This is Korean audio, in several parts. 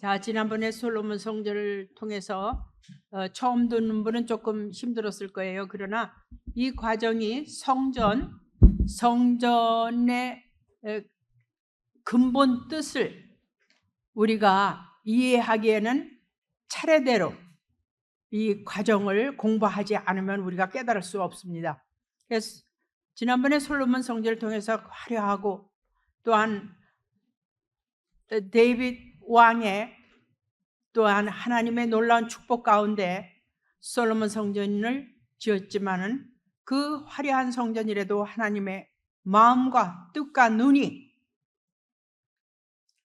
자, 지난번에 솔로몬 성전을 통해서 처음 듣는 분은 조금 힘들었을 거예요. 그러나 이 과정이 성전의 근본 뜻을 우리가 이해하기에는 차례대로 이 과정을 공부하지 않으면 우리가 깨달을 수 없습니다. 그래서 지난번에 솔로몬 성전을 통해서 화려하고 또한 데이빗 왕의 또한 하나님의 놀라운 축복 가운데 솔로몬 성전을 지었지만은 그 화려한 성전이라도 하나님의 마음과 뜻과 눈이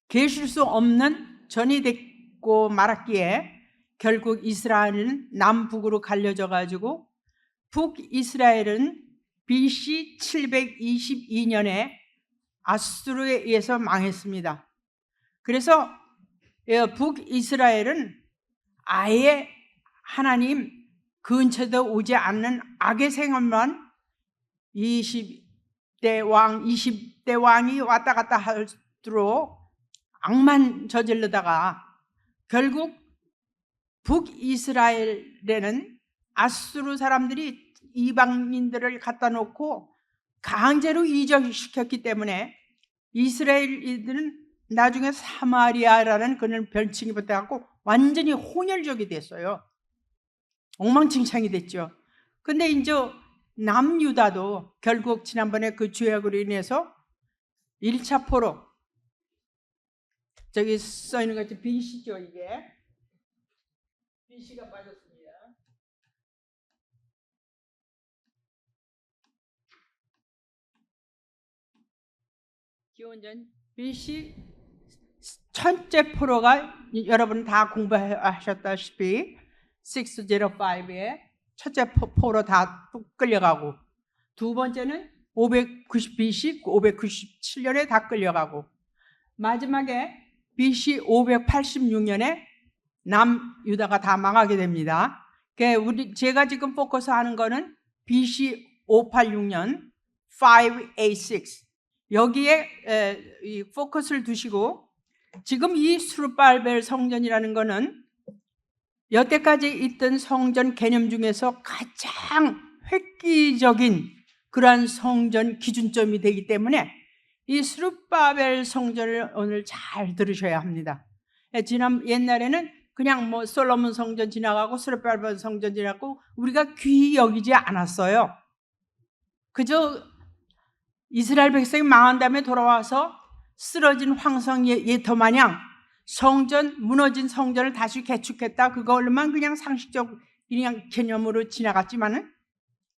계실 수 없는 전이 됐고 말았기에 결국 이스라엘은 남북으로 갈려져 가지고 북이스라엘은 BC 722년에 아수르에 의해서 망했습니다. 그래서 북이스라엘은 아예 하나님 근처도 오지 않는 악의 생활만 20대 왕이 왔다 갔다 하도록 악만 저지르다가 결국 북이스라엘에는 아수르 사람들이 이방인들을 갖다 놓고 강제로 이적시켰기 때문에 이스라엘인들은 나중에 사마리아라는 그런 별칭이 붙어갖고 완전히 혼혈족이 됐어요. 엉망진창이 됐죠. 근데 이제 남유다도 결국 지난번에 그 죄악으로 인해서 1차 포로, 저기 써있는 것 같이 BC죠. 이게 BC가 빠졌습니다. 기원전 BC 첫째 포로가 여러분 다 공부하셨다시피 605에 첫째 포로 다 끌려가고, 두 번째는 590 BC 597년에 다 끌려가고, 마지막에 BC 586년에 남유다가 다 망하게 됩니다. 제가 지금 포커스하는 거는 BC 586년 586 여기에 이 포커스를 두시고, 지금 이 스룹발벨 성전이라는 거는 여태까지 있던 성전 개념 중에서 가장 획기적인 그러한 성전 기준점이 되기 때문에 이 스룹바벨 성전을 오늘 잘 들으셔야 합니다. 옛날에는 그냥 뭐 솔로몬 성전 지나가고 스룹바벨 성전 지나가고 우리가 귀히 여기지 않았어요. 그저 이스라엘 백성이 망한 다음에 돌아와서 쓰러진 황성 예터 마냥 성전, 무너진 성전을 다시 개축했다, 그걸로만 그냥 상식적 그냥 개념으로 지나갔지만은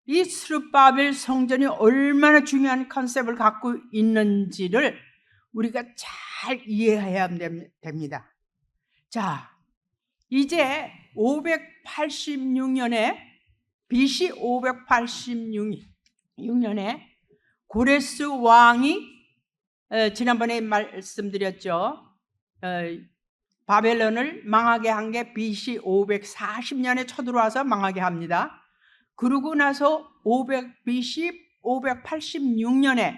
이 스룹바벨 성전이 얼마나 중요한 컨셉을 갖고 있는지를 우리가 잘 이해해야 됩니다. 자, 이제 586년에 BC 586년에 고레스 왕이 지난번에 말씀드렸죠. 바벨론을 망하게 한 게 BC 540년에 쳐들어와서 망하게 합니다. 그러고 나서 BC 586년에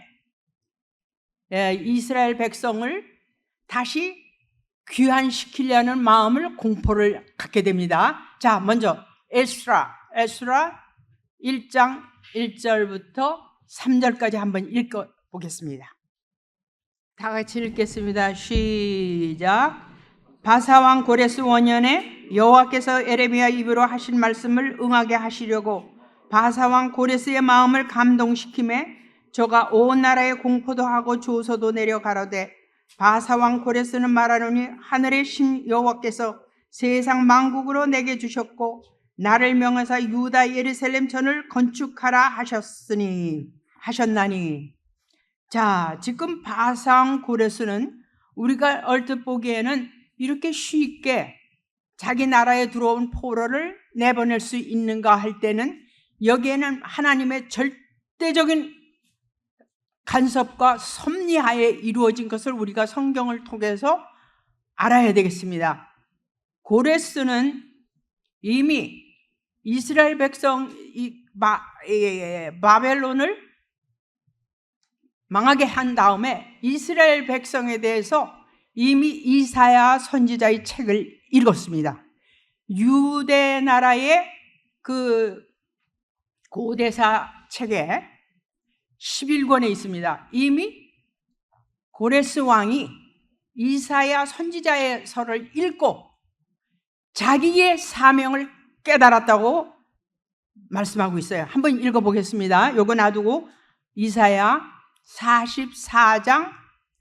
이스라엘 백성을 다시 귀환시키려는 마음을 공포를 갖게 됩니다. 자, 먼저 에스라 1장 1절부터 3절까지 한번 읽어보겠습니다. 다 같이 읽겠습니다. 시작. 바사왕 고레스 원년에 여호와께서 에레미야 입으로 하신 말씀을 응하게 하시려고 바사왕 고레스의 마음을 감동시키매 저가 온 나라에 공포도 하고 조소도 내려 가로되, 바사왕 고레스는 말하노니 하늘의 신 여호와께서 세상 만국으로 내게 주셨고 나를 명하사 유다 예루살렘 전을 건축하라 하셨나니. 자, 지금 바사왕 고레스는 우리가 얼핏 보기에는 이렇게 쉽게 자기 나라에 들어온 포로를 내보낼 수 있는가 할 때는 여기에는 하나님의 절대적인 간섭과 섭리하에 이루어진 것을 우리가 성경을 통해서 알아야 되겠습니다. 고레스는 이미 이스라엘 백성 바벨론을 망하게 한 다음에 이스라엘 백성에 대해서 이미 이사야 선지자의 책을 읽었습니다. 유대 나라의 그 고대사 책에 11권에 있습니다. 이미 고레스 왕이 이사야 선지자의 서를 읽고 자기의 사명을 깨달았다고 말씀하고 있어요. 한번 읽어보겠습니다. 요거 놔두고 이사야 44장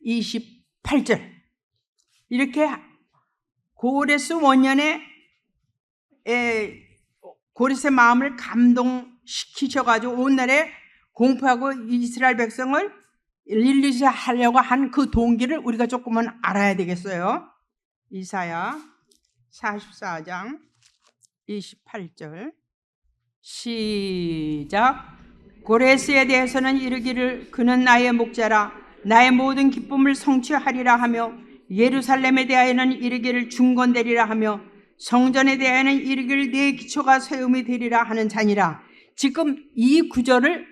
28절. 이렇게 고레스 원년에 고레스의 마음을 감동시키셔가지고 오늘날에 공포하고 이스라엘 백성을 릴리스 하려고 한 그 동기를 우리가 조금은 알아야 되겠어요. 이사야 44장 28절 시작. 고레스에 대해서는 이르기를 그는 나의 목자라 나의 모든 기쁨을 성취하리라 하며 예루살렘에 대하여는 이르기를 중건되리라 하며 성전에 대하여는 이르기를 내 기초가 세움이 되리라 하는 자니라. 지금 이 구절을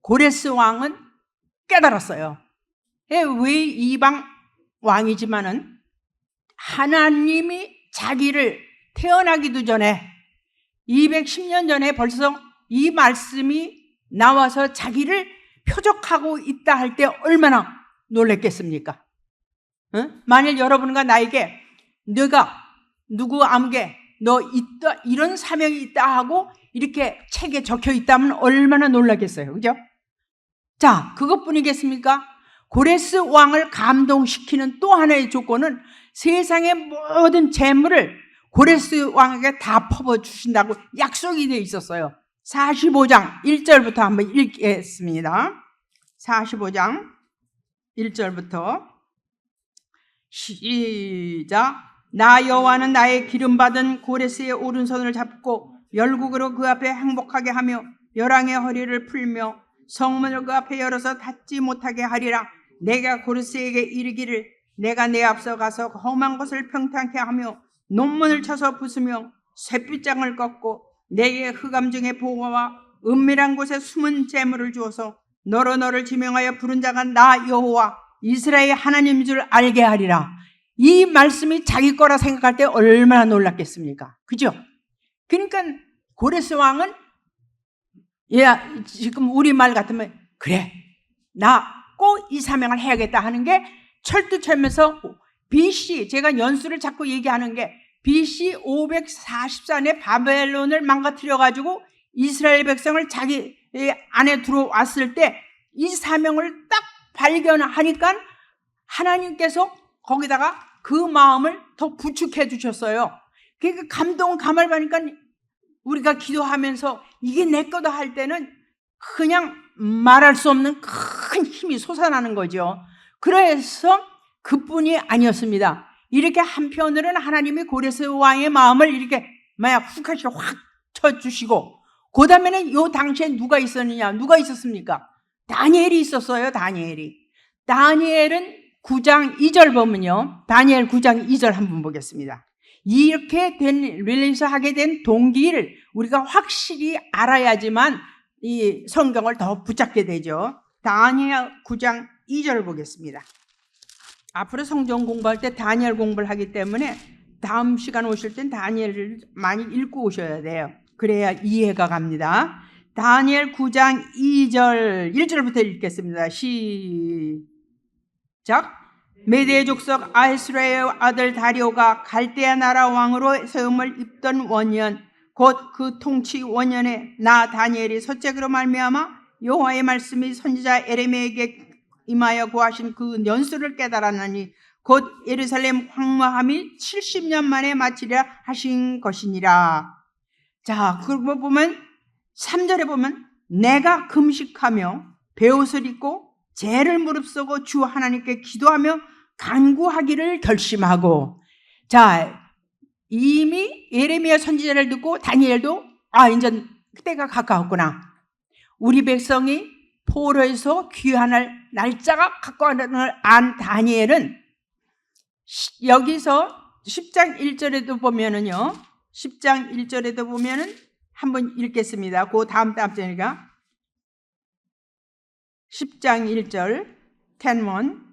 고레스 왕은 깨달았어요. 왜 이방 왕이지만은 하나님이 자기를 태어나기도 전에 210년 전에 벌써 이 말씀이 나와서 자기를 표적하고 있다 할 때 얼마나 놀랬겠습니까? 만일 여러분과 나에게 너가 누구 암게 너 있다 이런 사명이 있다 하고 이렇게 책에 적혀 있다면 얼마나 놀라겠어요. 그죠? 자, 그것뿐이겠습니까? 고레스 왕을 감동시키는 또 하나의 조건은 세상의 모든 재물을 고레스 왕에게 다 퍼부어주신다고 약속이 되어 있었어요. 45장 1절부터 한번 읽겠습니다. 45장 1절부터 시작. 나 여호와는 나의 기름받은 고레스의 오른손을 잡고 열국으로 그 앞에 행복하게 하며 열왕의 허리를 풀며 성문을 그 앞에 열어서 닫지 못하게 하리라. 내가 고레스에게 이르기를 내가 내 앞서 가서 험한 것을 평탄케 하며 논문을 쳐서 부수며 쇠빗장을 꺾고 내게 흑암 중에 보화와 은밀한 곳에 숨은 재물을 주어서 너로 너를 지명하여 부른 자가 나 여호와 이스라엘의 하나님인 줄 알게 하리라. 이 말씀이 자기 거라 생각할 때 얼마나 놀랐겠습니까? 그죠? 그러니까 고레스 왕은 지금 우리말 같으면 그래 나 꼭 이 사명을 해야겠다 하는 게 철두철미해서 BC 제가 연수를 자꾸 얘기하는 게 BC 544년에 바벨론을 망가뜨려 가지고 이스라엘 백성을 자기 안에 들어왔을 때 이 사명을 딱 발견하니까 하나님께서 거기다가 그 마음을 더 부축해 주셨어요. 그러니까 감동 감을 받으니까 우리가 기도하면서 이게 내 거다 할 때는 그냥 말할 수 없는 큰 힘이 솟아나는 거죠. 그래서 그뿐이 아니었습니다. 이렇게 한편으로는 하나님이 고레스 왕의 마음을 이렇게 만약 훅하시 확 쳐주시고 그 다음에는 요 당시에 누가 있었느냐? 누가 있었습니까? 다니엘이 있었어요. 다니엘은 9장 2절 보면요. 다니엘 9장 2절 한번 보겠습니다. 이렇게 된 릴리스하게 된 동기를 우리가 확실히 알아야지만 이 성경을 더 붙잡게 되죠. 다니엘 9장 2절 보겠습니다. 앞으로 성경 공부할 때 다니엘 공부를 하기 때문에 다음 시간 오실 땐 다니엘을 많이 읽고 오셔야 돼요. 그래야 이해가 갑니다. 다니엘 9장 2절 1절부터 읽겠습니다. 시작. 메대 족속 아수르의 아들 다리오가 갈대아 나라 왕으로 세움을 입던 원년 곧 그 통치 원년에 나 다니엘이 서책으로 말미암아 여호와의 말씀이 선지자 에레미야에게 임하여 구하신 그 연수를 깨달았나니 곧 예루살렘 황무함이 70년 만에 마치려 하신 것이니라. 자, 그거 보면 3절에 보면 내가 금식하며 베옷을 입고 죄를 무릅쓰고 주 하나님께 기도하며 간구하기를 결심하고. 자, 이미 예레미야 선지자를 듣고 다니엘도 이제 때가 가까웠구나. 우리 백성이 포로에서 귀환할 날짜가 가까운 걸 안 다니엘은 여기서 10장 1절에도 보면은요. 10장 1절에도 보면은 한번 읽겠습니다. 그 다음 장이가 10장 1절 10원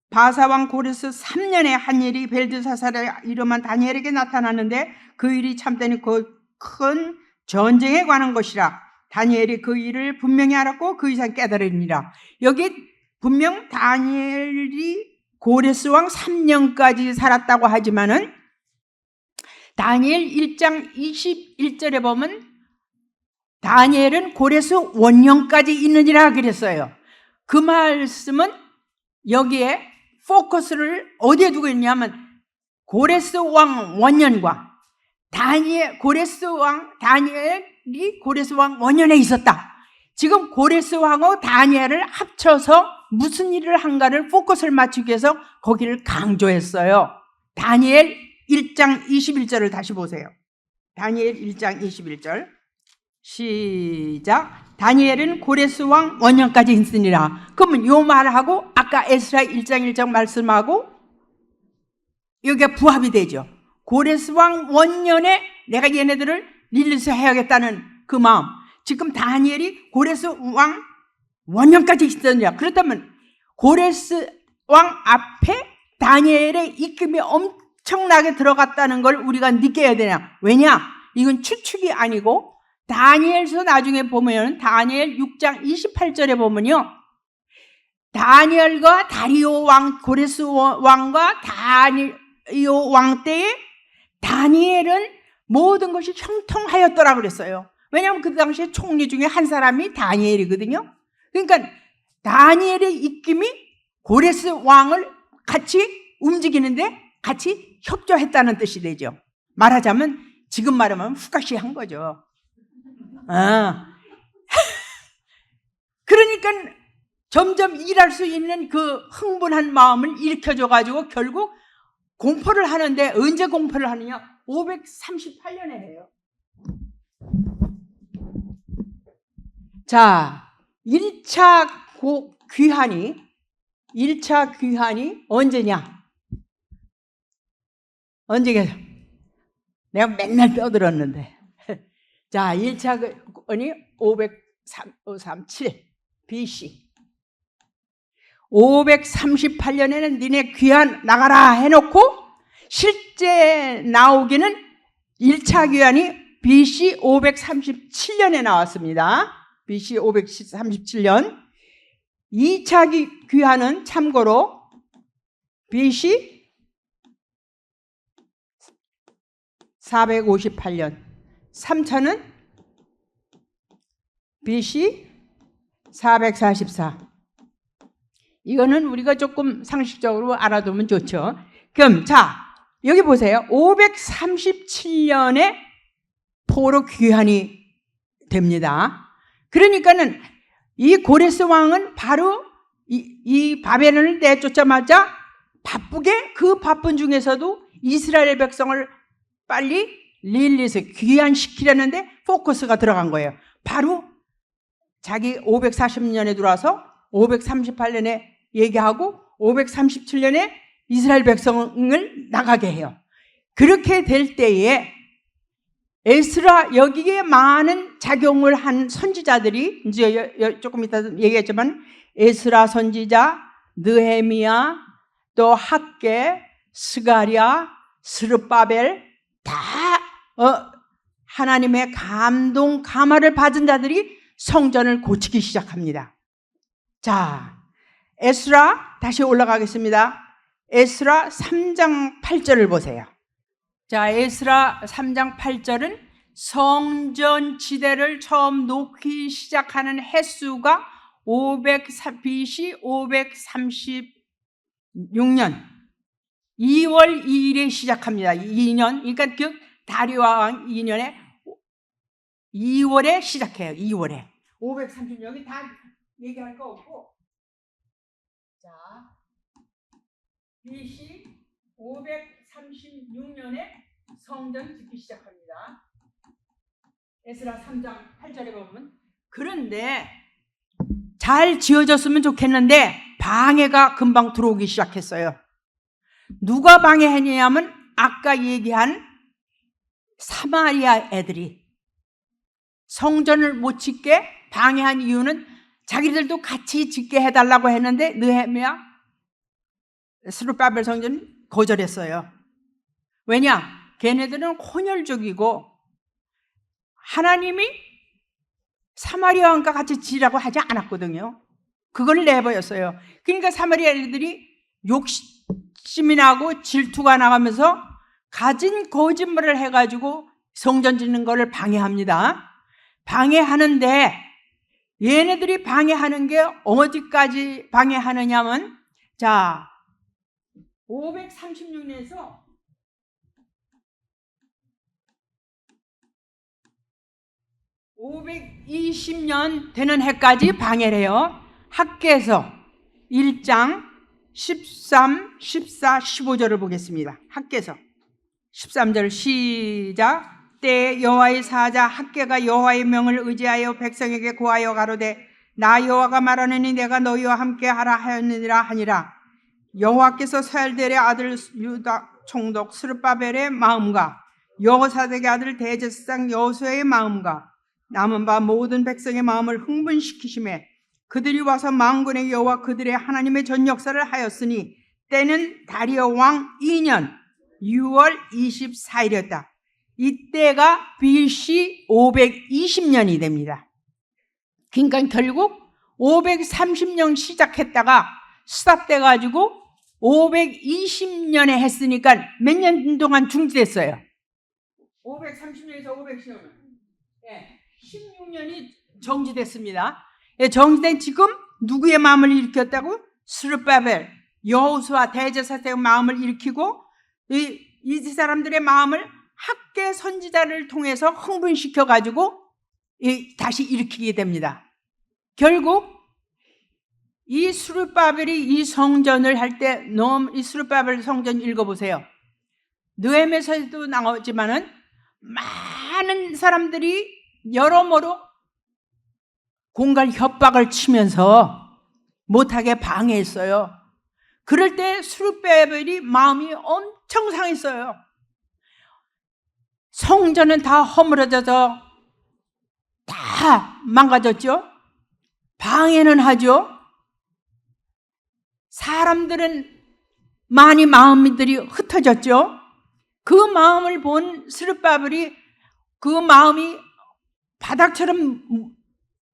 바사왕 고레스 3년에 한 일이 벨드사살의 이름한 다니엘에게 나타났는데 그 일이 참되니 그 큰 전쟁에 관한 것이라. 다니엘이 그 일을 분명히 알았고 그 이상 깨달으니라. 여기 분명 다니엘이 고레스 왕 3년까지 살았다고 하지만은 다니엘 1장 21절에 보면 다니엘은 고레스 원년까지 있느니라 그랬어요. 그 말씀은 여기에 포커스를 어디에 두고 있냐면 고레스 왕 원년과 다니엘이 고레스 왕 원년에 있었다. 지금 고레스 왕과 다니엘을 합쳐서 무슨 일을 한가를 포커스를 맞추기 위해서 거기를 강조했어요. 다니엘 1장 21절을 다시 보세요. 다니엘 1장 21절 시작. 다니엘은 고레스 왕 원년까지 있으니라. 그러면 요 말하고 아까 에스라 1장 1장 말씀하고 여기가 부합이 되죠. 고레스 왕 원년에 내가 얘네들을 릴리스 해야겠다는 그 마음. 지금 다니엘이 고레스 왕 원년까지 있었느냐. 그렇다면 고레스 왕 앞에 다니엘의 입김이 엄청나게 들어갔다는 걸 우리가 느껴야 되냐. 왜냐? 이건 추측이 아니고 다니엘서 나중에 보면 다니엘 6장 28절에 보면요. 다니엘과 다리오 왕, 고레스 왕과 다리오 왕 때에 다니엘은 모든 것이 형통하였더라 그랬어요. 왜냐하면 그 당시에 총리 중에 한 사람이 다니엘이거든요. 그러니까 다니엘의 입김이 고레스 왕을 같이 움직이는데 같이 협조했다는 뜻이 되죠. 말하자면 지금 말하면 후가시한 거죠. 그러니까 점점 일할 수 있는 그 흥분한 마음을 일으켜줘가지고 결국 공포를 하는데 언제 공포를 하느냐? 538년에 해요. 자, 1차 귀환이 언제냐? 언제겠어? 내가 맨날 떠들었는데. 자, 1차 귀환이 537 BC. 538년에는 니네 귀환 나가라 해놓고 실제 나오기는 1차 귀환이 BC 537년에 나왔습니다. BC 537년. 2차 귀환은 참고로 BC 458년. 3차는 BC 444. 이거는 우리가 조금 상식적으로 알아두면 좋죠. 그럼 자, 여기 보세요. 537년에 포로 귀환이 됩니다. 그러니까는 이 고레스 왕은 바로 이 바벨론을 내쫓자마자 바쁘게 그 바쁜 중에서도 이스라엘 백성을 빨리 릴리스 귀환시키려는데 포커스가 들어간 거예요. 바로 자기 540년에 들어와서 538년에 얘기하고 537년에 이스라엘 백성을 나가게 해요. 그렇게 될 때에 에스라, 여기에 많은 작용을 한 선지자들이 이제 조금 이따 얘기했지만 에스라 선지자, 느헤미야, 또 학개, 스가랴, 스룹바벨 다 하나님의 감동, 감화를 받은 자들이 성전을 고치기 시작합니다. 자, 에스라 다시 올라가겠습니다. 에스라 3장 8절을 보세요. 자, 에스라 3장 8절은 성전 지대를 처음 놓기 시작하는 횟수가 BC 536년 2월 2일에 시작합니다. 2년, 그러니까 그 다리오 왕 2년에 2월에 시작해요. 2월에 530 여기 다 얘기할 거 없고, 자, BC 536년에 성전 짓기 시작합니다. 에스라 3장 8절에 보면. 그런데 잘 지어졌으면 좋겠는데 방해가 금방 들어오기 시작했어요. 누가 방해했냐면 아까 얘기한 사마리아 애들이 성전을 못 짓게 방해한 이유는 자기들도 같이 짓게 해달라고 했는데 느헤미야 스룹바벨 성전 거절했어요. 왜냐? 걔네들은 혼혈족이고 하나님이 사마리아 왕과 같이 지라고 하지 않았거든요. 그걸 내버렸어요. 그러니까 사마리아 애들이 욕심이 나고 질투가 나가면서 가진 거짓말을 해가지고 성전 짓는 거를 방해합니다. 방해하는데 얘네들이 방해하는 게 어디까지 방해하느냐면, 자, 536년에서 520년 되는 해까지 방해를 해요. 학개서 1장 13, 14, 15절을 보겠습니다. 학개서 13절 시작. 때에 여호와의 사자 학개가 여호와의 명을 의지하여 백성에게 고하여 가로되 나 여호와가 말하느니 내가 너희와 함께 하라 하였느니라 하니라. 여호와께서 스알델의 아들 유다 총독 스룹바벨의 마음과 여호사닥의 아들 대제사장 여호수아의 마음과 남은 바 모든 백성의 마음을 흥분시키심에 그들이 와서 만군의 여호와 그들의 하나님의 전 역사를 하였으니 때는 다리오 왕 2년 6월 24일이었다. 이때가 BC 520년이 됩니다. 그러니까 결국 530년 시작했다가 스탑돼가지고 520년에 했으니까 몇 년 동안 중지됐어요? 530년에서 510년. 16년이 정지됐습니다. 정지된 지금 누구의 마음을 일으켰다고? 스룹바벨, 여호수아 대제사장의 마음을 일으키고 이 사람들의 마음을 학개 선지자를 통해서 흥분시켜가지고 다시 일으키게 됩니다. 결국 이 스룹바벨이 이 성전을 할 때, 이 스룹바벨 성전 읽어보세요. 느헤미야서에도 나오지만은 많은 사람들이 여러모로 공갈 협박을 치면서 못하게 방해했어요. 그럴 때 스룹바벨이 마음이 엄청 상했어요. 성전은 다 허물어져서 다 망가졌죠. 방해는 하죠. 사람들은 많이 마음들이 흩어졌죠. 그 마음을 본 스룹바벨이 그 마음이 바닥처럼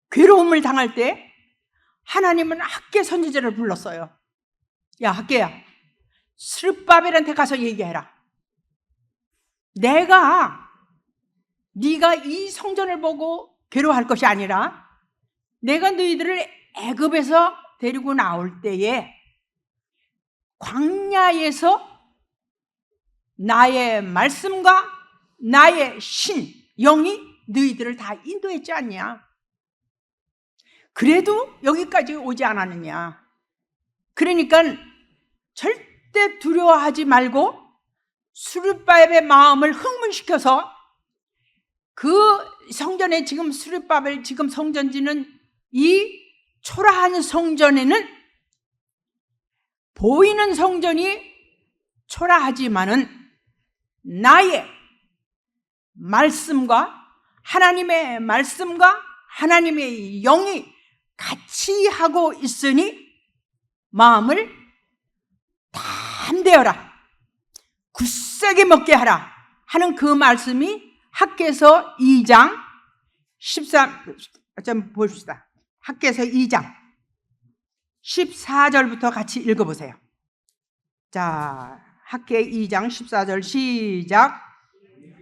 괴로움을 당할 때 하나님은 학개 선지자를 불렀어요. 야, 학개야, 스룹바벨한테 가서 얘기해라. 네가 이 성전을 보고 괴로워할 것이 아니라 내가 너희들을 애굽에서 데리고 나올 때에 광야에서 나의 말씀과 나의 신, 영이 너희들을 다 인도했지 않냐? 그래도 여기까지 오지 않았느냐? 그러니까 절대 두려워하지 말고 스룹바벨의 마음을 흥분시켜서 그 성전에 지금 스룹바벨 지금 성전지는 이 초라한 성전에는 보이는 성전이 초라하지만은 나의 말씀과 하나님의 말씀과 하나님의 영이 같이 하고 있으니 마음을 담대어라, 굳세게 먹게 하라 하는 그 말씀이 학개서 2장 13, 좀 봅시다. 학개서 2장 14절부터 같이 읽어보세요. 자, 학개 2장 14절 시작.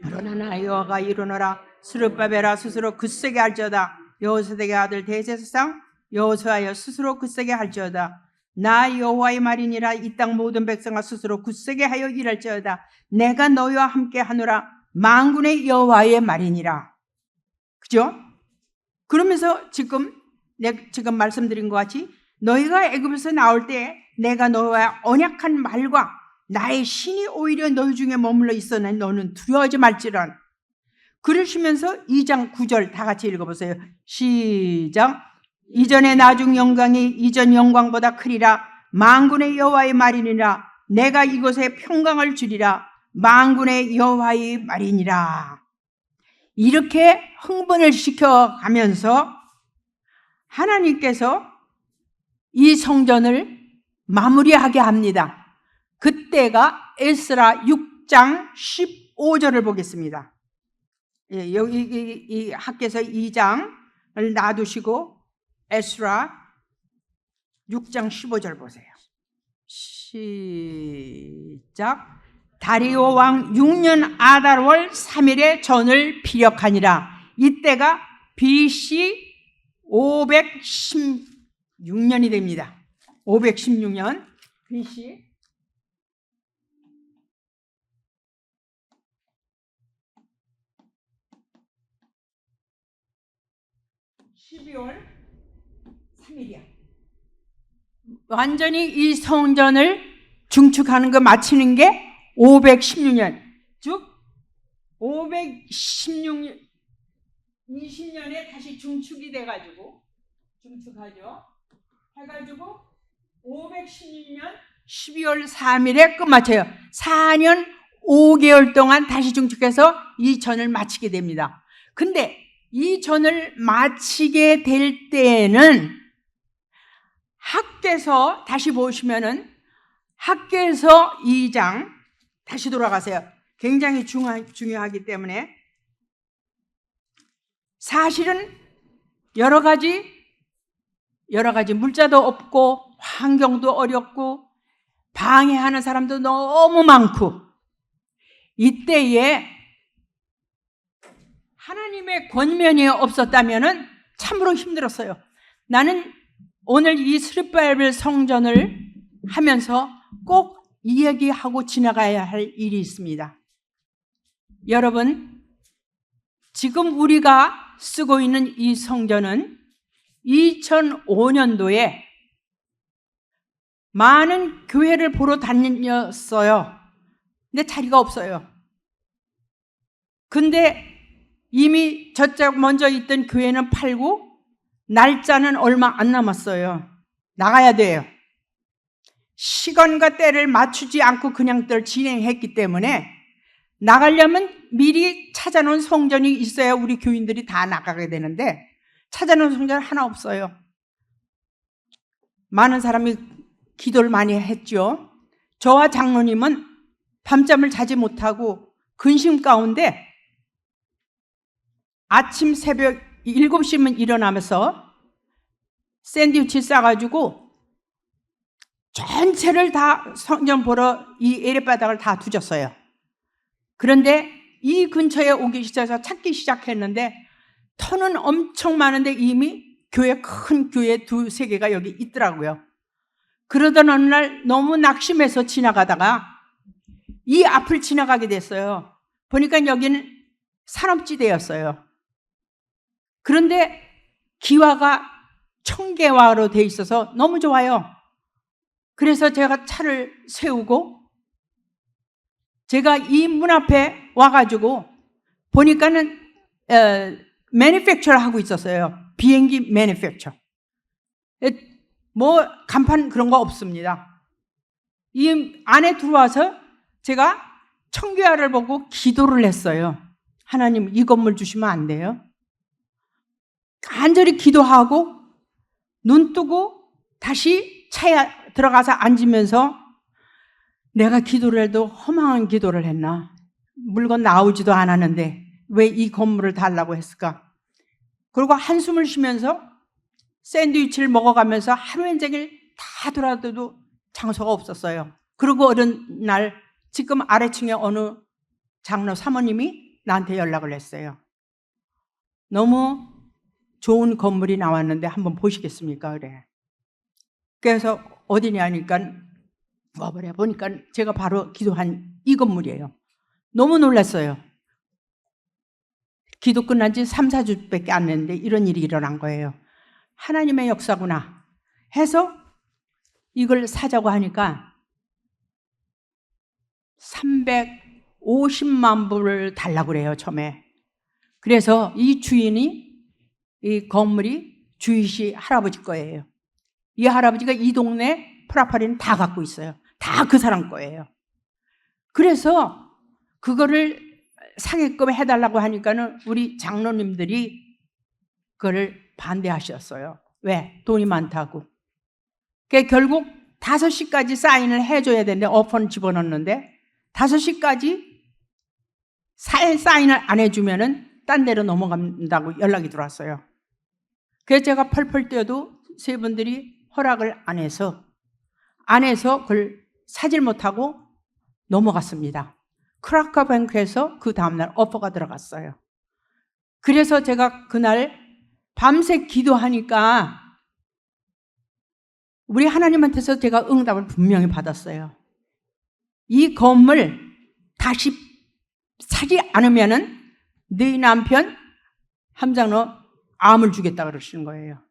그러나 여호와가 이르노라 스룹바벨아 스스로 굳세게 할지어다. 여호사닥의 아들 대제사장 여호수아여 스스로 굳세게 할지어다. 나 여호와의 말이니라. 이 땅 모든 백성아 스스로 굳세게 하여 일할지어다. 내가 너희와 함께 하노라. 만군의 여호와의 말이니라. 그죠? 그러면서 지금 말씀드린 것 같이 너희가 애굽에서 나올 때 내가 너희와 언약한 말과 나의 신이 오히려 너희 중에 머물러 있었네. 너는 두려워하지 말지란. 그러시면서 2장 9절 다 같이 읽어보세요. 시작. 이전의 나중 영광이 이전 영광보다 크리라. 만군의 여호와의 말이니라. 내가 이곳에 평강을 주리라. 만군의 여호와의 말이니라. 이렇게 흥분을 시켜가면서 하나님께서 이 성전을 마무리하게 합니다. 이때가 에스라 6장 15절을 보겠습니다. 예, 여기 이 학개서 2장을 놔두시고 에스라 6장 15절 보세요. 시작. 다리오 왕 6년 아달월 3일에 전을 피력하니라. 이때가 BC 516년이 됩니다. 516년 BC 12월 3일이야. 완전히 이 성전을 중축하는 거 마치는 게 516년, 즉 516년 20년에 다시 중축이 돼가지고 중축하죠. 해가지고 516년 12월 3일에 끝마쳐요. 4년 5개월 동안 다시 중축해서 이 전을 마치게 됩니다. 근데 이 전을 마치게 될 때에는 학개서 다시 보시면은 학개서 2장 다시 돌아가세요. 굉장히 중요하기 때문에 사실은 여러 가지 물자도 없고 환경도 어렵고 방해하는 사람도 너무 많고 이때에 하나님의 권면이 없었다면 참으로 힘들었어요. 나는 오늘 이 스룹바벨 성전을 하면서 꼭 이야기하고 지나가야 할 일이 있습니다. 여러분, 지금 우리가 쓰고 있는 이 성전은 2005년도에 많은 교회를 보러 다녔어요. 근데 자리가 없어요. 근데 이미 저쪽 먼저 있던 교회는 팔고 날짜는 얼마 안 남았어요. 나가야 돼요. 시간과 때를 맞추지 않고 그냥 진행했기 때문에 나가려면 미리 찾아놓은 성전이 있어야 우리 교인들이 다 나가게 되는데 찾아놓은 성전 하나 없어요. 많은 사람이 기도를 많이 했죠. 저와 장로님은 밤잠을 자지 못하고 근심 가운데 아침 새벽 7시면 일어나면서 샌드위치 싸가지고 전체를 다 성전 보러 이 에레바닥을 다 두졌어요. 그런데 이 근처에 오기 시작해서 찾기 시작했는데 터는 엄청 많은데 이미 큰 교회 2-3개가 여기 있더라고요. 그러던 어느 날 너무 낙심해서 지나가다가 이 앞을 지나가게 됐어요. 보니까 여기는 산업지대였어요. 그런데 기와가 청계화로 돼 있어서 너무 좋아요. 그래서 제가 차를 세우고 제가 이 문 앞에 와가지고 보니까는 매니팩처를 하고 있었어요. 비행기 매니팩처. 뭐 간판 그런 거 없습니다. 이 안에 들어와서 제가 청계화를 보고 기도를 했어요. 하나님, 이 건물 주시면 안 돼요? 간절히 기도하고 눈 뜨고 다시 차에 들어가서 앉으면서 내가 기도를 해도 허망한 기도를 했나? 물건 나오지도 않았는데 왜 이 건물을 달라고 했을까? 그리고 한숨을 쉬면서 샌드위치를 먹어가면서 하루 종일 다 돌아도 장소가 없었어요. 그리고 어느 날 지금 아래층에 어느 장로 사모님이 나한테 연락을 했어요. 너무 좋은 건물이 나왔는데 한번 보시겠습니까? 그래. 그래서 어디냐 하니까 와버려 보니까 제가 바로 기도한 이 건물이에요. 너무 놀랐어요. 기도 끝난 지 3-4주밖에 안 됐는데 이런 일이 일어난 거예요. 하나님의 역사구나 해서 이걸 사자고 하니까 350만 불을 달라고 그래요, 처음에. 그래서 이 주인이 이 건물이 주이시 할아버지 거예요. 이 할아버지가 이 동네 프라파리는 다 갖고 있어요. 다 그 사람 거예요. 그래서 그거를 사게끔 해달라고 하니까는 우리 장로님들이 그거를 반대하셨어요. 왜? 돈이 많다고. 그러니까 결국 5시까지 사인을 해줘야 되는데 오퍼는 집어넣는데 5시까지 사인을 안 해주면은 딴 데로 넘어간다고 연락이 들어왔어요. 그래서 제가 펄펄 뛰어도 세 분들이 허락을 안 해서 그걸 사질 못하고 넘어갔습니다. 크라커뱅크에서 그 다음날 오퍼가 들어갔어요. 그래서 제가 그날 밤새 기도하니까 우리 하나님한테서 제가 응답을 분명히 받았어요. 이 건물 다시 사지 않으면은 네 남편 함장로 암을 주겠다 그러시는 거예요.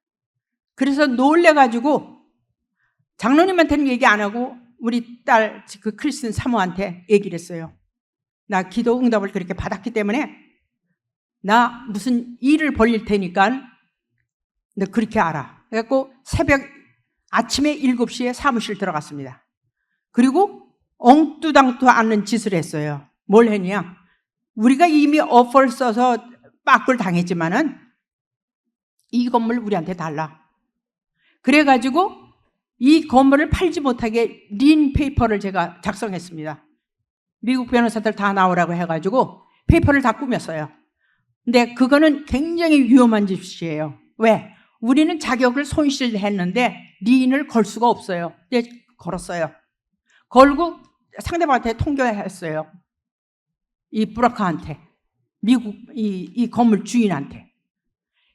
그래서 놀래가지고 장로님한테는 얘기 안 하고 우리 딸 그 크리스틴 사모한테 얘기를 했어요. 나 기도 응답을 그렇게 받았기 때문에 나 무슨 일을 벌릴 테니까 너 그렇게 알아. 그래갖고 아침에 7시에 사무실 들어갔습니다. 그리고 엉뚜당도 않는 짓을 했어요. 뭘 했냐? 우리가 이미 오퍼를 써서 빠꾸를 당했지만은 이 건물 우리한테 달라. 그래가지고 이 건물을 팔지 못하게 린 페이퍼를 제가 작성했습니다. 미국 변호사들 다 나오라고 해가지고 페이퍼를 다 꾸몄어요. 근데 그거는 굉장히 위험한 짓이에요. 왜? 우리는 자격을 손실했는데 린을 걸 수가 없어요. 근데 걸었어요. 걸고 상대방한테 통보했어요. 이 브로커한테, 미국 이 건물 주인한테.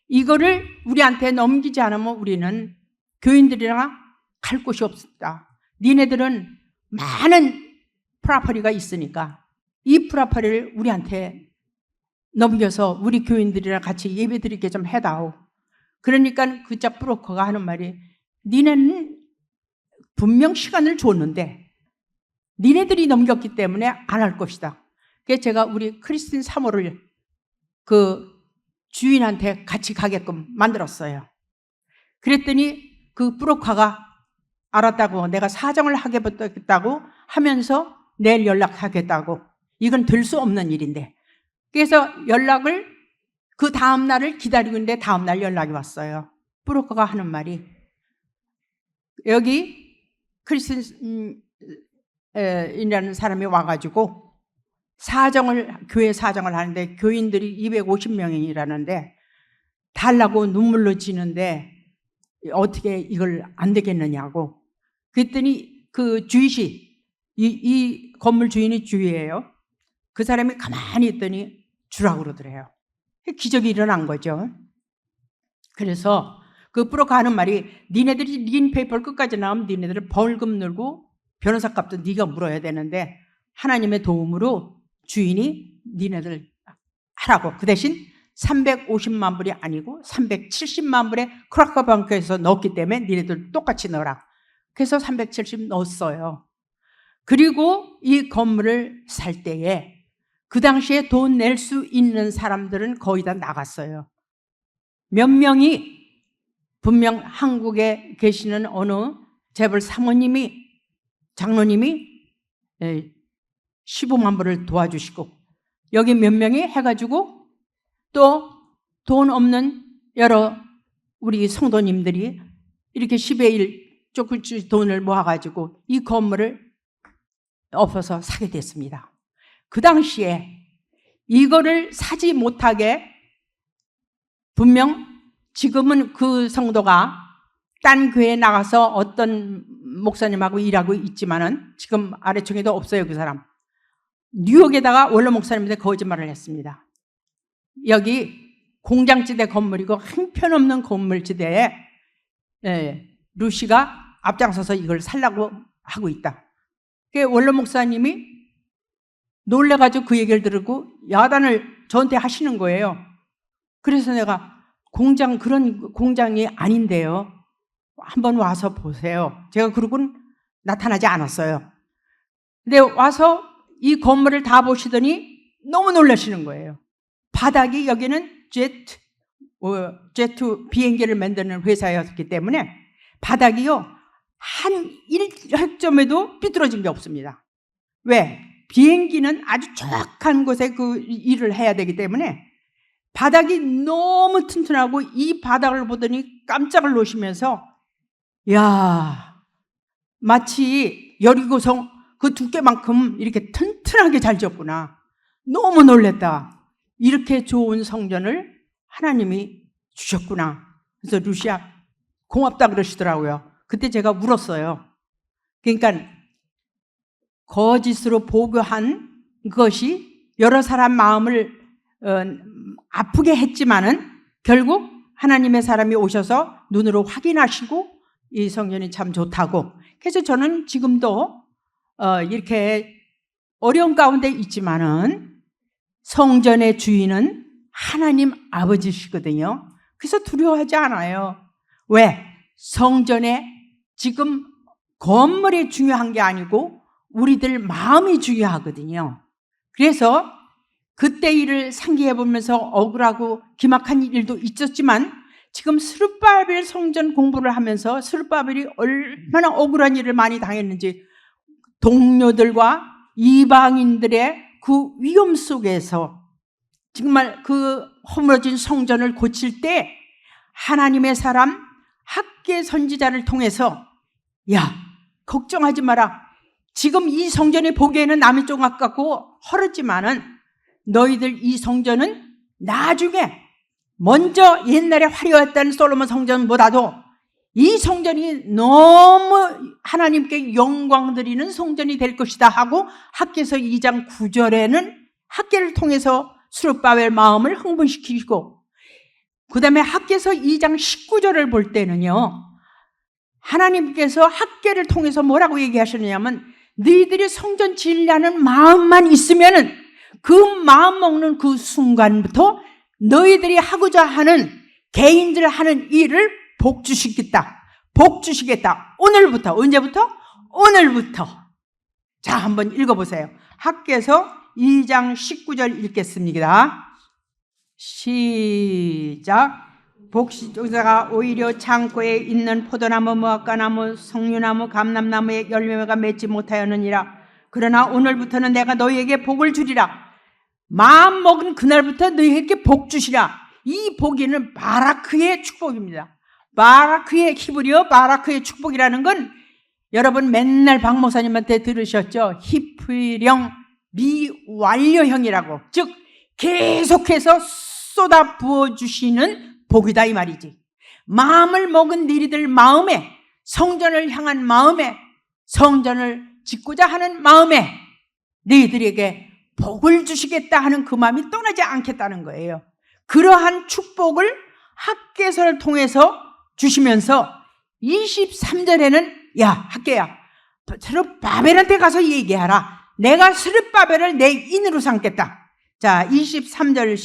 이거를 우리한테 넘기지 않으면 우리는 교인들이랑 갈 곳이 없다. 니네들은 많은 프라퍼리가 있으니까 이 프라퍼리를 우리한테 넘겨서 우리 교인들이랑 같이 예배드리게 좀 해다오. 그러니까 그자 브로커가 하는 말이 니네는 분명 시간을 줬는데 니네들이 넘겼기 때문에 안 할 것이다. 그래서 제가 우리 크리스틴 사모를 그 주인한테 같이 가게끔 만들었어요. 그랬더니 그 브로커가 알았다고, 내가 사정을 하겠다고 하면서 내일 연락하겠다고. 이건 될 수 없는 일인데. 그래서 연락을 그 다음 날을 기다리고 있는데 다음 날 연락이 왔어요. 브로커가 하는 말이 여기 크리스틴이라는 사람이 와가지고 교회 사정을 하는데 교인들이 250명이라는데 달라고 눈물로 지는데 어떻게 이걸 안 되겠느냐고. 그랬더니 그 주이시, 이 건물 주인이 주이예요. 그 사람이 가만히 있더니 주라고 그러더래요. 기적이 일어난 거죠. 그래서 그 브로커 하는 말이 니네들이 린 페이퍼를 끝까지 나오면 니네들을 벌금 늘고 변호사 값도 네가 물어야 되는데 하나님의 도움으로 주인이 니네들 하라고. 그 대신 350만 불이 아니고 370만 불에 크라커뱅크에서 넣었기 때문에 니네들 똑같이 넣어라. 그래서 370 넣었어요. 그리고 이 건물을 살 때에 그 당시에 돈 낼 수 있는 사람들은 거의 다 나갔어요. 몇 명이 분명 한국에 계시는 어느 재벌 사모님이, 장로님이 15만 불을 도와주시고 여기 몇 명이 해가지고 또 돈 없는 여러 우리 성도님들이 이렇게 10의 1 조금씩 돈을 모아가지고 이 건물을 엎어서 사게 됐습니다. 그 당시에 이거를 사지 못하게 분명 지금은 그 성도가 딴 교회에 나가서 어떤 목사님하고 일하고 있지만은 지금 아래층에도 없어요. 그 사람 뉴욕에다가 원로 목사님한테 거짓말을 했습니다. 여기 공장지대 건물이고 형편없는 건물지대에 루시가 앞장서서 이걸 살라고 하고 있다. 원로 목사님이 놀래가지고 그 얘기를 들고 야단을 저한테 하시는 거예요. 그래서 내가 그런 공장이 아닌데요. 한번 와서 보세요. 제가 그러고는 나타나지 않았어요. 근데 와서 이 건물을 다 보시더니 너무 놀라시는 거예요. 바닥이 여기는 제트 비행기를 만드는 회사였기 때문에 바닥이요 한 1획점에도 삐뚤어진 게 없습니다. 왜? 비행기는 아주 정확한 곳에 그 일을 해야 되기 때문에 바닥이 너무 튼튼하고 이 바닥을 보더니 깜짝을 놓으시면서 야, 마치 여리고성 그 두께만큼 이렇게 튼튼하게 잘 지었구나. 너무 놀랬다. 이렇게 좋은 성전을 하나님이 주셨구나. 그래서 루시아 고맙다 그러시더라고요. 그때 제가 울었어요. 그러니까 거짓으로 보교한 것이 여러 사람 마음을 아프게 했지만은 결국 하나님의 사람이 오셔서 눈으로 확인하시고 이 성전이 참 좋다고. 그래서 저는 지금도 이렇게 어려운 가운데 있지만은 성전의 주인은 하나님 아버지시거든요. 그래서 두려워하지 않아요. 왜? 성전에 지금 건물이 중요한 게 아니고 우리들 마음이 중요하거든요. 그래서 그때 일을 상기해 보면서 억울하고 기막한 일도 있었지만 지금 스룹바벨 성전 공부를 하면서 스룹바벨이 얼마나 억울한 일을 많이 당했는지, 동료들과 이방인들의 그 위험 속에서 정말 그 허물어진 성전을 고칠 때 하나님의 사람 학개 선지자를 통해서 야, 걱정하지 마라. 지금 이 성전이 보기에는 남의 조각 같고 허렇지만은 너희들 이 성전은 나중에 먼저 옛날에 화려했던 솔로몬 성전보다도 이 성전이 너무 하나님께 영광 드리는 성전이 될 것이다 하고 학개서 2장 9절에는 학개를 통해서 스룹바벨 마음을 흥분시키고, 그 다음에 학개서 2장 19절을 볼 때는요, 하나님께서 학개를 통해서 뭐라고 얘기하시느냐면 너희들이 성전 지으려는 마음만 있으면은 그 마음 먹는 그 순간부터 너희들이 하고자 하는 개인들 하는 일을 복 주시겠다. 복 주시겠다. 오늘부터. 언제부터? 오늘부터. 자, 한번 읽어보세요. 학개서 2장 19절 읽겠습니다. 시작. 복식종자가 오히려 창고에 있는 포도나무, 무화과나무, 석류나무, 감람나무의 열매가 맺지 못하였느니라. 그러나 오늘부터는 내가 너희에게 복을 주리라. 마음 먹은 그날부터 너희에게 복 주시라. 이 복이는 바라크의 축복입니다. 바라크의 히브리어 바라크의 축복이라는 건 여러분 맨날 박 목사님한테 들으셨죠? 히프령 미완료형이라고. 즉 계속해서 쏟아 부어주시는 복이다 이 말이지. 마음을 먹은 너희들 마음에, 성전을 향한 마음에, 성전을 짓고자 하는 마음에 너희들에게 복을 주시겠다 하는 그 마음이 떠나지 않겠다는 거예요. 그러한 축복을 학개서를 통해서 주시면서 23절에는 야 학개야, 스룹바벨한테 가서 얘기하라. 내가 스룹바벨을 내 인으로 삼겠다. 자, 23절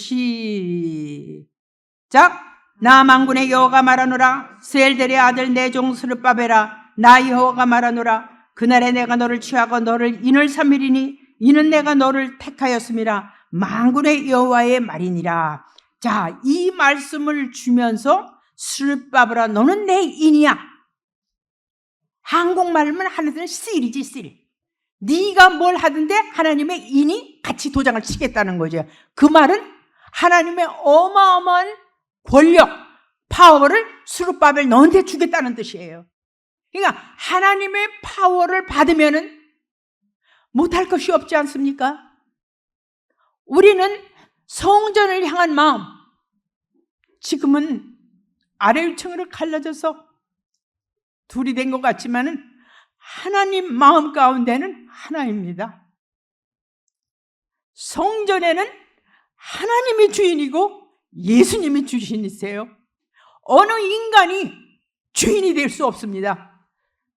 시작. 나 만군의 여호와가 말하노라. 스엘델의 아들 내 종 스룹바벨아, 나 여호와가 말하노라. 그날에 내가 너를 취하고 너를 인을 삼으리니 이는 내가 너를 택하였음이라. 만군의 여호와의 말이니라. 자, 이 말씀을 주면서 스룹바벨아 너는 내 인이야. 한국말만 하는 씰이지 씰. 네가 뭘 하든데 하나님의 인이 같이 도장을 치겠다는 거죠. 그 말은 하나님의 어마어마한 권력, 파워를 스룹바벨 너한테 주겠다는 뜻이에요. 그러니까 하나님의 파워를 받으면은 못할 것이 없지 않습니까? 우리는 성전을 향한 마음, 지금은 아래 위층으로 갈라져서 둘이 된 것 같지만은 하나님 마음 가운데는 하나입니다. 성전에는 하나님이 주인이고 예수님이 주인이세요. 어느 인간이 주인이 될 수 없습니다.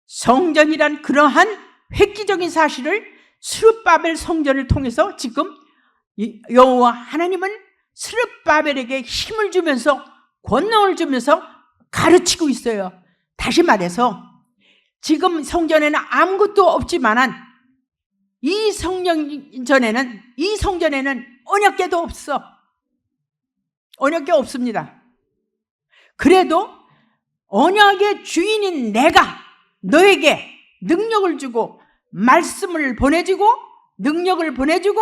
성전이란 그러한 획기적인 사실을 스룹바벨 성전을 통해서 지금 여호와 하나님은 스룹바벨에게 힘을 주면서 권능을 주면서 가르치고 있어요. 다시 말해서 지금 성전에는 아무것도 없지만은 이 성전에는 언약궤도 없어. 언약궤 없습니다. 그래도 언약의 주인인 내가 너에게 능력을 주고 말씀을 보내주고 능력을 보내주고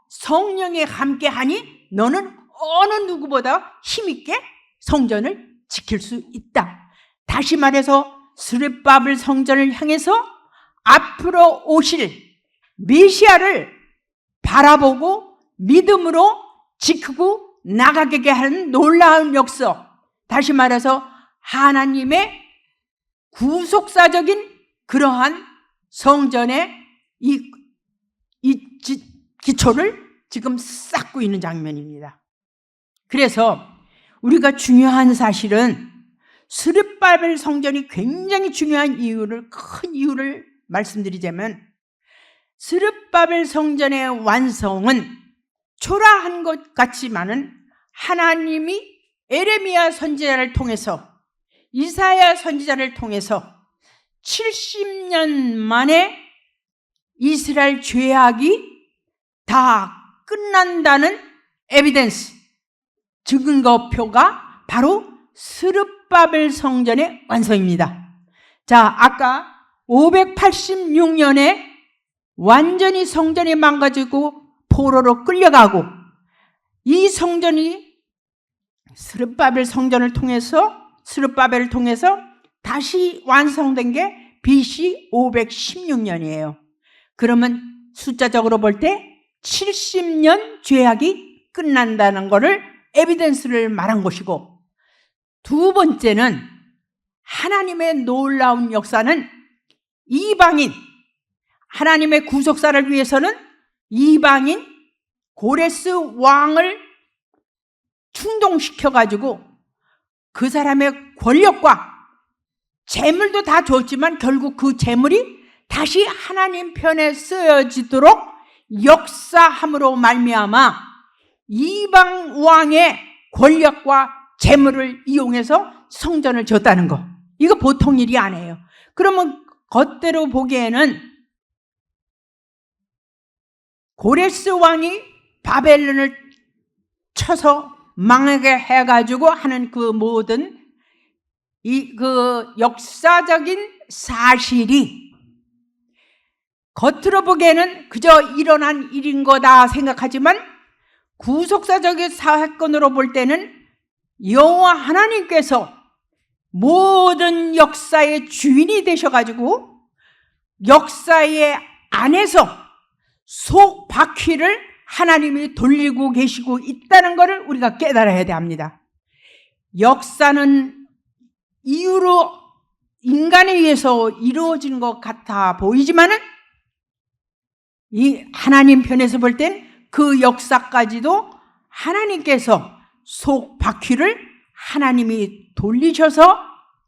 성령에 함께하니 너는 어느 누구보다 힘있게 성전을 지킬 수 있다. 다시 말해서 스룹바벨 성전을 향해서 앞으로 오실 메시아를 바라보고 믿음으로 지키고 나가게 하는 놀라운 역사, 다시 말해서 하나님의 구속사적인 그러한 성전의 이 기초를 지금 쌓고 있는 장면입니다. 그래서 우리가 중요한 사실은 스룹바벨 성전이 굉장히 중요한 큰 이유를 말씀드리자면, 스룹바벨 성전의 완성은 초라한 것 같지만은 하나님이 에레미야 선지자를 통해서, 이사야 선지자를 통해서 70년 만에 이스라엘 죄악이 다 끝난다는 에비던스, 증거표가 바로 스룹바벨 성전의 완성입니다. 자, 아까 586년에 완전히 성전이 망가지고 포로로 끌려가고, 이 성전이 스룹바벨 성전을 통해서, 스룹바벨을 통해서 다시 완성된 게 BC 516년이에요. 그러면 숫자적으로 볼 때 70년 죄악이 끝난다는 것을 에비던스를 말한 것이고, 두 번째는 하나님의 놀라운 역사는 이방인, 하나님의 구속사를 위해서는 이방인 고레스 왕을 충동시켜가지고 그 사람의 권력과 재물도 다 줬지만 결국 그 재물이 다시 하나님 편에 쓰여지도록 역사함으로 말미암아 이방 왕의 권력과 재물을 이용해서 성전을 졌다는 거, 이거 보통 일이 아니에요. 그러면 겉대로 보기에는 고레스 왕이 바벨론을 쳐서 망하게 해가지고 하는 그 모든 그 역사적인 사실이 겉으로 보기에는 그저 일어난 일인 거다 생각하지만, 구속사적인 사건으로 볼 때는 여호와 하나님께서 모든 역사의 주인이 되셔가지고 역사의 안에서 속 바퀴를 하나님이 돌리고 계시고 있다는 것을 우리가 깨달아야 합니다. 역사는 이유로 인간에 의해서 이루어진 것 같아 보이지만은 이 하나님 편에서 볼 땐 그 역사까지도 하나님께서 속 바퀴를 하나님이 돌리셔서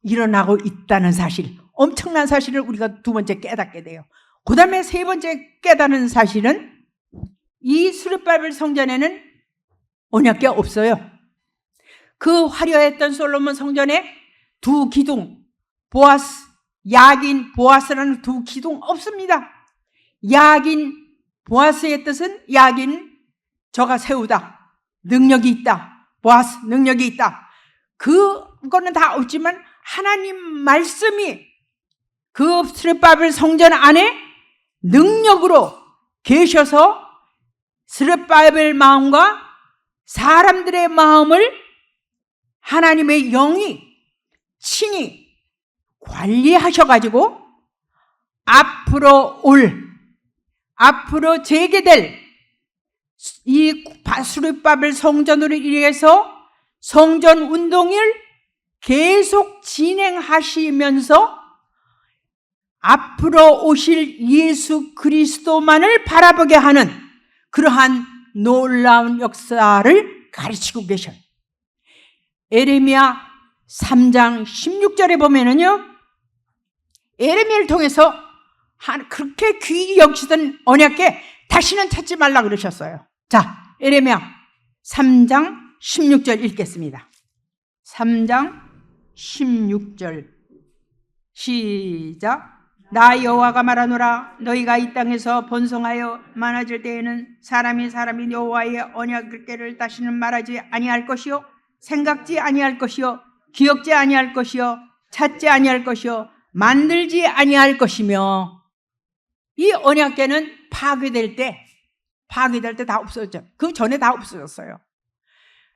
일어나고 있다는 사실, 엄청난 사실을 우리가 두 번째 깨닫게 돼요. 그 다음에 세 번째 깨닫는 사실은 이 스룹바벨 성전에는 언약궤 없어요. 그 화려했던 솔로몬 성전에 두 기둥, 보아스, 야긴, 보아스라는 두 기둥 없습니다. 야긴, 보아스의 뜻은 야긴, 저가 세우다, 능력이 있다. 보아스, 능력이 있다. 그거는 다 없지만 하나님 말씀이 그 스룹바벨 성전 안에 능력으로 계셔서 스룹바벨 마음과 사람들의 마음을 하나님의 영이 친히 관리하셔가지고 앞으로 재개될 이 스룹바벨 성전으로 인해서 성전 운동을 계속 진행하시면서 앞으로 오실 예수 그리스도만을 바라보게 하는 그러한 놀라운 역사를 가르치고 계셔요. 에레미야 3장 16절에 보면은요, 에레미야를 통해서 그렇게 귀히 여기시던 언약궤 다시는 찾지 말라 그러셨어요. 자, 에레미야 3장 16절 읽겠습니다. 3장 16절 시작. 나 여호와가 말하노라. 너희가 이 땅에서 번성하여 많아질 때에는 사람이 여호와의 언약궤를 다시는 말하지 아니할 것이요, 생각지 아니할 것이요, 기억지 아니할 것이요, 찾지 아니할 것이요, 만들지 아니할 것이며, 이 언약궤는 파괴될 때 다 없어졌죠. 그 전에 다 없어졌어요.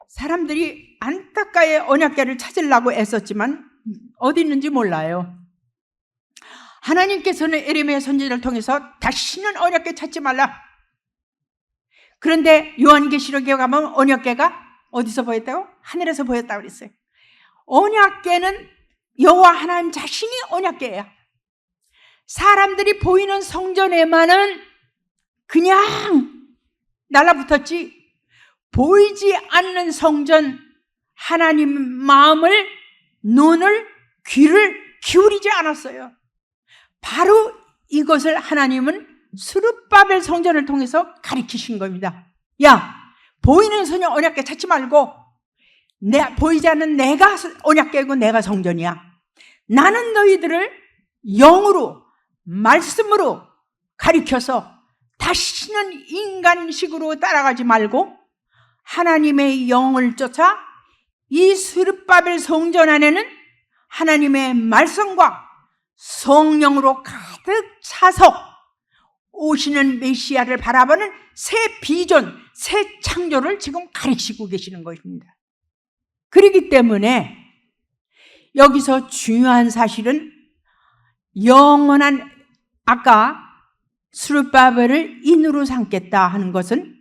사람들이 안타까이 언약궤를 찾으려고 애썼지만 어디 있는지 몰라요. 하나님께서는 에레미야 선지자를 통해서 다시는 언약궤 찾지 말라. 그런데 요한계시록에 가면 언약궤가 어디서 보였다고? 하늘에서 보였다고 그랬어요. 언약궤는 여호와 하나님 자신이 언약궤예요. 사람들이 보이는 성전에만은 그냥 날라붙었지, 보이지 않는 성전, 하나님 마음을, 눈을, 귀를 기울이지 않았어요. 바로 이것을 하나님은 스룹바벨 성전을 통해서 가리키신 겁니다. 야, 보이는 성전 언약궤 찾지 말고 보이지 않는 내가 언약궤고 내가 성전이야. 나는 너희들을 영으로, 말씀으로 가리켜서 다시는 인간식으로 따라가지 말고 하나님의 영을 쫓아 이 스룹바벨 성전 안에는 하나님의 말씀과 성령으로 가득 차서 오시는 메시아를 바라보는 새 비전, 새 창조를 지금 가르치고 계시는 것입니다. 그렇기 때문에 여기서 중요한 사실은 영원한, 아까 스룹바벨을 인으로 삼겠다 하는 것은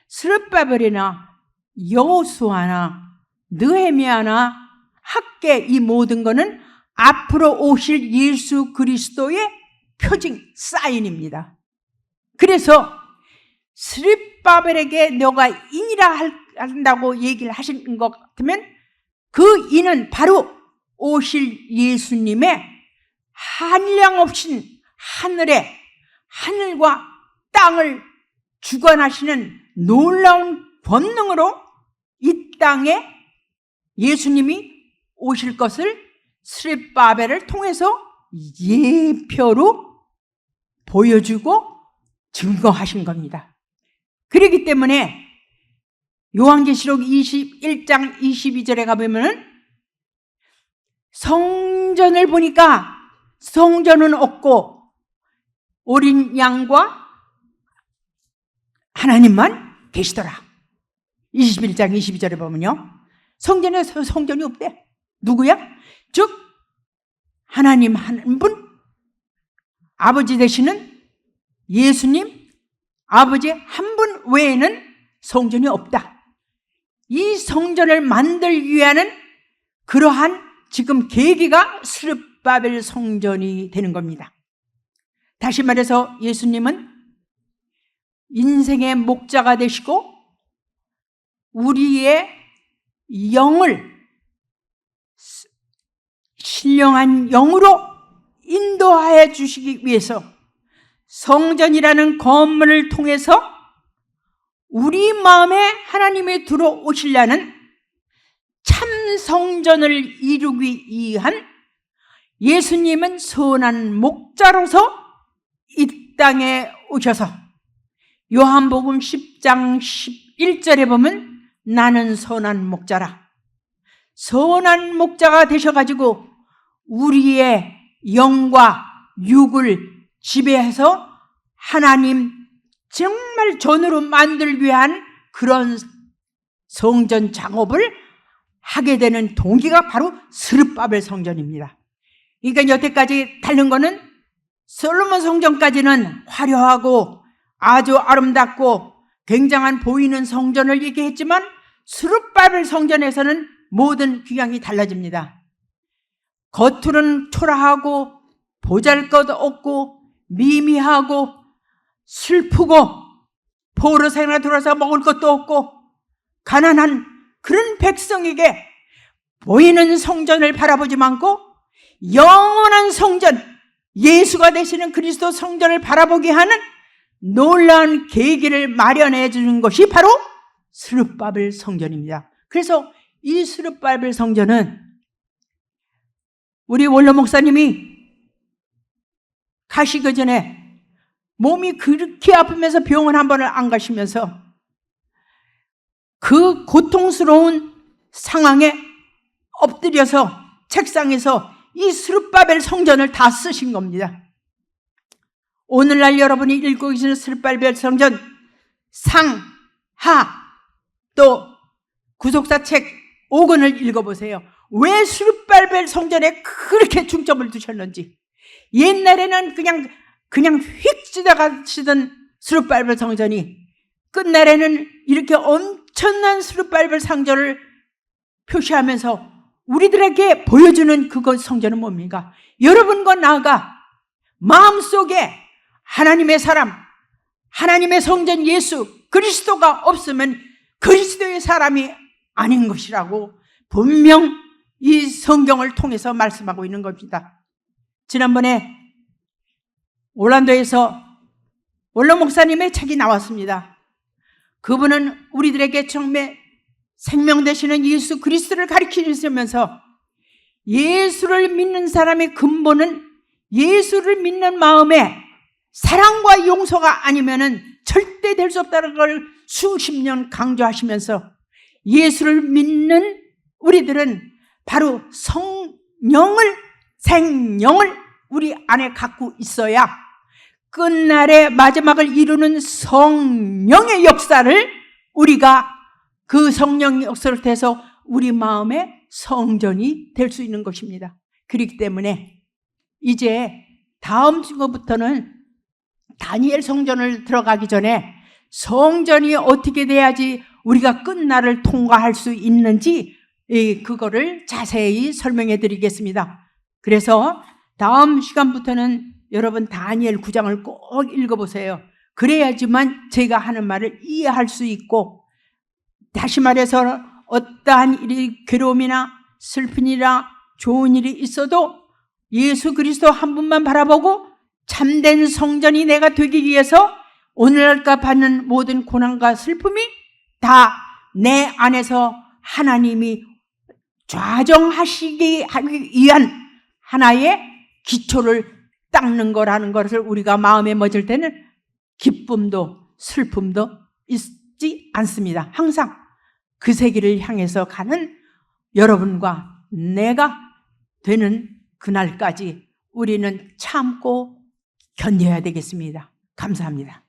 스룹바벨이나 여호수아나 느헤미야나 학계, 이 모든 것은 앞으로 오실 예수 그리스도의 표징, 사인입니다. 그래서 스룹바벨에게 너가 인이라 한다고 얘기를 하신 것 같으면 그 인은 바로 오실 예수님의 한량없인 하늘과 땅을 주관하시는 놀라운 권능으로 이 땅에 예수님이 오실 것을 스룹바벨을 통해서 예표로 보여주고 증거하신 겁니다. 그렇기 때문에 요한계시록 21장 22절에 가보면 성전을 보니까 성전은 없고 어린 양과 하나님만 계시더라. 21장 22절에 보면요, 성전에서 성전이 없대. 누구야? 즉 하나님 한 분, 아버지 되시는 예수님, 아버지 한 분 외에는 성전이 없다. 이 성전을 만들기 위한 그러한 지금 계기가 스룹바벨 성전이 되는 겁니다. 다시 말해서 예수님은 인생의 목자가 되시고 우리의 영을 신령한 영으로 인도하여 주시기 위해서 성전이라는 건물을 통해서 우리 마음에 하나님이 들어오시려는 참 성전을 이루기 위한 예수님은 선한 목자로서 이 땅에 오셔서 요한복음 10장 11절에 보면 나는 선한 목자라. 선한 목자가 되셔가지고 우리의 영과 육을 지배해서 하나님 정말 전으로 만들기 위한 그런 성전 작업을 하게 되는 동기가 바로 스룹바벨 성전입니다. 그러니까 여태까지 다른 거는 솔로몬 성전까지는 화려하고 아주 아름답고 굉장한 보이는 성전을 얘기했지만 스룹바벨 성전에서는 모든 규양이 달라집니다. 겉으로는 초라하고 보잘것없고 미미하고 슬프고 포로생활 들어서 먹을 것도 없고 가난한 그런 백성에게 보이는 성전을 바라보지 않고 영원한 성전, 예수가 되시는 그리스도 성전을 바라보게 하는 놀라운 계기를 마련해 주는 것이 바로 스룹바벨 성전입니다. 그래서 이 스룹바벨 성전은 우리 원로 목사님이 가시기 전에 몸이 그렇게 아프면서 병원 한 번을 안 가시면서 그 고통스러운 상황에 엎드려서 책상에서 이 스룹바벨 성전을 다 쓰신 겁니다. 오늘날 여러분이 읽고 계시는 스룹바벨 성전 상, 하, 또 구속사 책 5권을 읽어보세요. 왜 스룹바벨 성전에 그렇게 중점을 두셨는지, 옛날에는 그냥 휙 지나가시던 스룹바벨 성전이 끝날에는 이렇게 엄청난 스룹바벨 성전을 표시하면서 우리들에게 보여주는 그것 성전은 뭡니까? 여러분과 나가 마음속에 하나님의 사람, 하나님의 성전 예수 그리스도가 없으면 그리스도의 사람이 아닌 것이라고 분명 이 성경을 통해서 말씀하고 있는 겁니다. 지난번에 올란도에서 원로 목사님의 책이 나왔습니다. 그분은 우리들에게 처음에 생명 되시는 예수 그리스도를 가르치시면서 예수를 믿는 사람의 근본은 예수를 믿는 마음에 사랑과 용서가 아니면은 절대 될 수 없다는 걸 수십 년 강조하시면서 예수를 믿는 우리들은 바로 생명을 우리 안에 갖고 있어야 끝날의 마지막을 이루는 성령의 역사를 우리가 그 성령의 역사를 통해서 우리 마음의 성전이 될 수 있는 것입니다. 그렇기 때문에 이제 다음 주부터는 다니엘 성전을 들어가기 전에 성전이 어떻게 돼야지 우리가 끝날을 통과할 수 있는지 그거를 자세히 설명해 드리겠습니다. 그래서 다음 시간부터는 여러분 다니엘 9장을 꼭 읽어보세요. 그래야지만 제가 하는 말을 이해할 수 있고, 다시 말해서 어떠한 일이 괴로움이나 슬픈 일이나 좋은 일이 있어도 예수 그리스도 한 분만 바라보고 참된 성전이 내가 되기 위해서 오늘날까 받는 모든 고난과 슬픔이 다 내 안에서 하나님이 좌정하시기 위한 하나의 기초를 닦는 거라는 것을 우리가 마음에 멎을 때는 기쁨도 슬픔도 있지 않습니다. 항상 그 세계를 향해서 가는 여러분과 내가 되는 그날까지 우리는 참고 견뎌야 되겠습니다. 감사합니다.